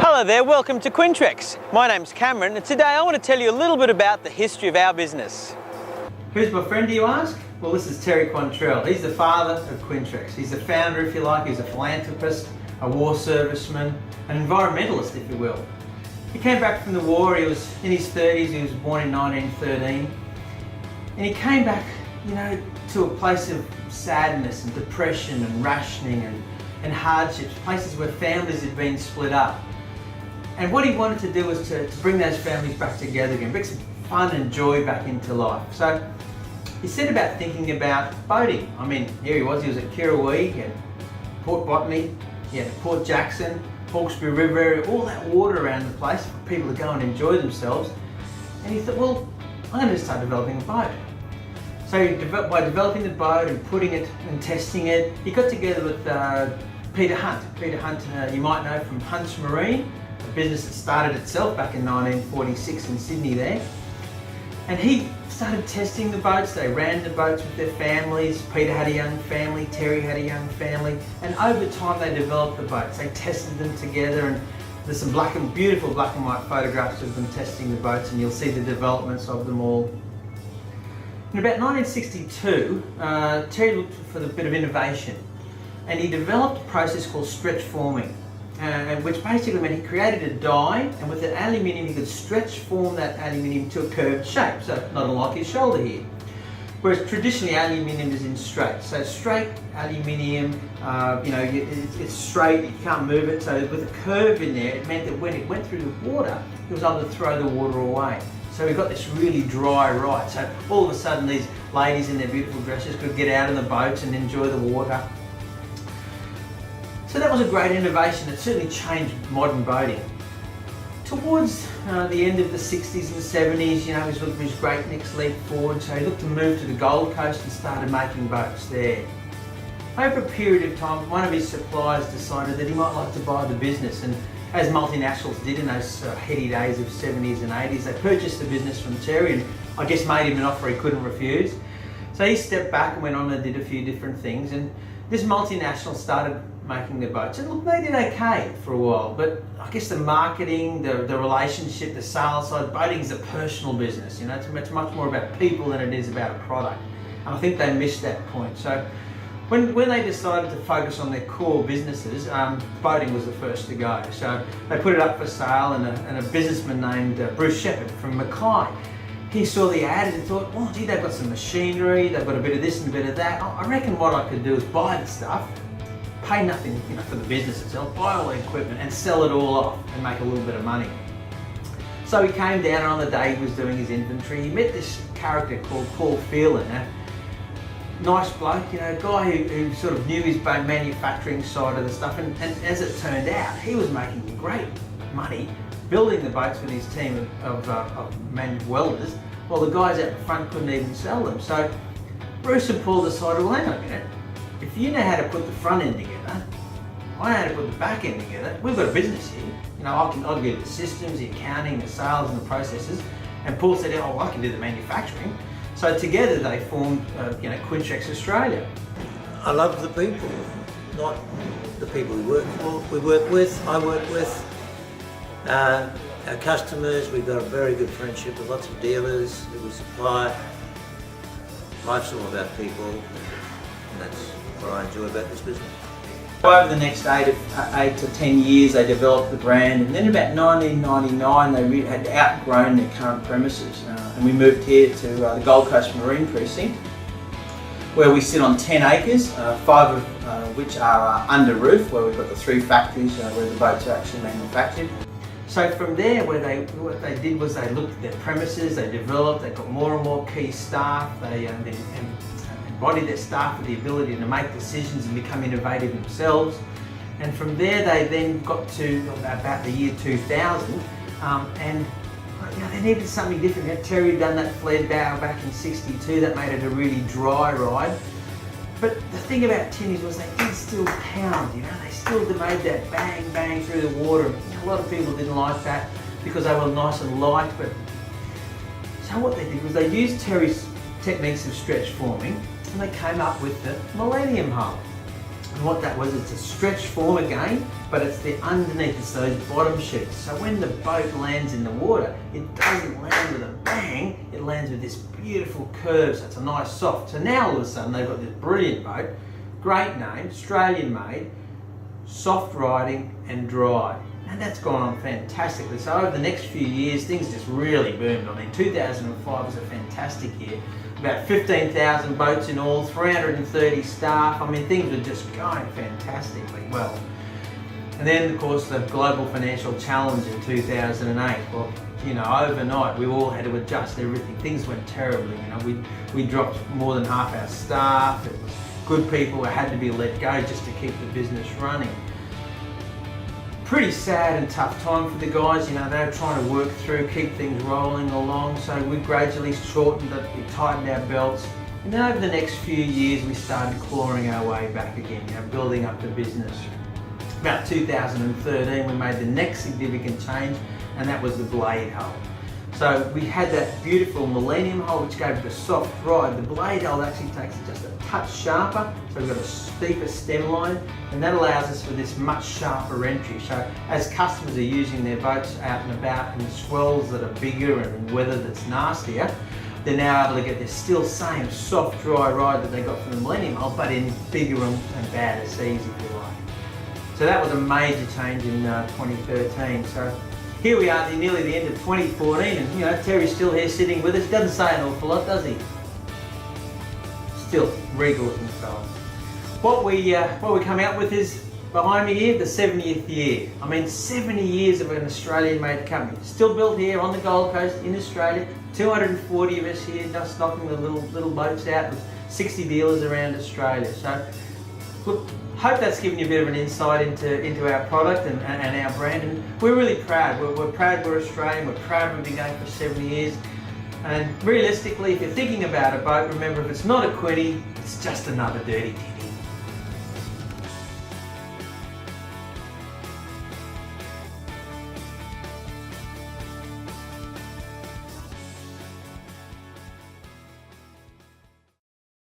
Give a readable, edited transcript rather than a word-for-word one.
Hello there, welcome to Quintrex. My name's Cameron and today I want to tell you a little bit about the history of our business. Who's my friend, do you ask? Well, this is Terry Quantrill. He's the father of Quintrex. He's the founder, if you like. He's a philanthropist, a war serviceman, an environmentalist, if you will. He came back from the war, he was in his 30s, he was born in 1913. And he came back, to a place of sadness and depression and rationing and hardships, places where families had been split up. And what he wanted to do was to bring those families back together again, bring some fun and joy back into life. So he set about thinking about boating. I mean, here he was at Kirrawee, he had Port Botany, he had Port Jackson, Hawkesbury River area, all that water around the place for people to go and enjoy themselves. And he thought, well, I'm going to start developing a boat. So by developing the boat and putting it and testing it, he got together with Peter Hunt. Peter Hunt, you might know from Hunt's Marine, a business that started itself back in 1946 in Sydney there. And he started testing the boats. They ran the boats with their families. Peter had a young family, Terry had a young family, and over time they developed the boats. They tested them together, and there's some beautiful black and white photographs of them testing the boats, and you'll see the developments of them all. In about 1962, Terry looked for a bit of innovation, and he developed a process called stretch forming, which basically meant he created a die, and with the aluminium he could stretch form that aluminium to a curved shape, so not unlike his shoulder here. Whereas traditionally aluminium is in straight, so straight aluminium, it's straight, you can't move it, so with a curve in there it meant that when it went through the water he was able to throw the water away. So we got this really dry ride, so all of a sudden these ladies in their beautiful dresses could get out in the boats and enjoy the water. So that was a great innovation. It certainly changed modern boating. Towards the end of the 60s and 70s, he was looking for his great next leap forward, so he looked to move to the Gold Coast and started making boats there. Over a period of time, one of his suppliers decided that he might like to buy the business, and as multinationals did in those heady days of 70s and 80s, they purchased the business from Terry and I guess made him an offer he couldn't refuse. So he stepped back and went on and did a few different things, and this multinational started making the boats, and look, they did okay for a while, but I guess the marketing, the relationship, the sales side, boating is a personal business, it's much more about people than it is about a product, and I think they missed that point. So when they decided to focus on their core businesses, boating was the first to go. So they put it up for sale, and a businessman named Bruce Shepherd from Mackay, he saw the ad and thought, oh gee, they've got some machinery, they've got a bit of this and a bit of that. I reckon what I could do is buy the stuff, pay nothing for the business itself, buy all the equipment and sell it all off and make a little bit of money. So he came down, and on the day he was doing his inventory, he met this character called Paul Phelan, a nice bloke, a guy who sort of knew his manufacturing side of the stuff, and as it turned out, he was making great money building the boats with his team of welders, while the guys out the front couldn't even sell them. So Bruce and Paul decided, well, hang on a minute, if you know how to put the front end together, I know how to put the back end together, we've got a business here. I'll give the systems, the accounting, the sales and the processes. And Paul said, oh, I can do the manufacturing. So together they formed Quintrex Australia. I love the people, not the people we work for. I work with our customers. We've got a very good friendship with lots of dealers that we supply. Life's all about people, and that's what I enjoy about this business. Over the next 8 to 10 years they developed the brand, and then about 1999 they had outgrown their current premises, and we moved here to the Gold Coast Marine Precinct, where we sit on 10 acres, 5 of which are under roof, where we've got the 3 factories where the boats are actually manufactured. So from there, what they did was they looked at their premises, they developed, they got more and more key staff, they embodied their staff with the ability to make decisions and become innovative themselves. And from there they then got to about the year 2000, and they needed something different. Terry had done that flared bow back in '62, that made it a really dry ride. But the thing about tinnies was they did still pound, they still made that bang, bang through the water. A lot of people didn't like that because they were nice and light, but so what they did was they used Terry's techniques of stretch forming, and they came up with the Millennium Heart. And what that was, it's a stretch form again, but it's the underneath, it's those bottom sheets. So when the boat lands in the water, it doesn't land with a bang, it lands with this beautiful curve, so it's a nice soft. So now all of a sudden they've got this brilliant boat, great name, Australian made, soft riding and dry. And that's gone on fantastically. So over the next few years, things just really boomed. I mean, 2005 was a fantastic year. About 15,000 boats in all, 330 staff. I mean, things were just going fantastically well. And then, of course, the global financial challenge in 2008. Well, you know, overnight, we all had to adjust everything. Things went terribly. You know, we dropped more than half our staff. It was good people who had to be let go just to keep the business running. Pretty sad and tough time for the guys, you know, they were trying to work through, keep things rolling along, so we gradually shortened it, we tightened our belts, and then over the next few years we started clawing our way back again, you know, building up the business. About 2013 we made the next significant change, and that was the blade hull. So we had that beautiful Millennium hull which gave it a soft ride. The blade hull actually takes it just a touch sharper, so we've got a steeper stem line, and that allows us for this much sharper entry. So as customers are using their boats out and about in swells that are bigger and in weather that's nastier, they're now able to get this still same soft dry ride that they got from the Millennium hull, but in bigger and badder seas, if you like. So that was a major change in 2013. So here we are, nearly the end of 2014, and you know, Terry's still here sitting with us. Doesn't say an awful lot, does he? Still regal as himself. What we come out with is behind me here, the 70th year. I mean, 70 years of an Australian-made company, still built here on the Gold Coast in Australia. 240 of us here, just knocking the little boats out with 60 dealers around Australia. So, look, hope that's given you a bit of an insight into our product and our brand, and we're really proud. We're proud we're Australian, we're proud we've been going for 70 years, and realistically, if you're thinking about a boat, remember if it's not a Quinny, it's just another dirty tin.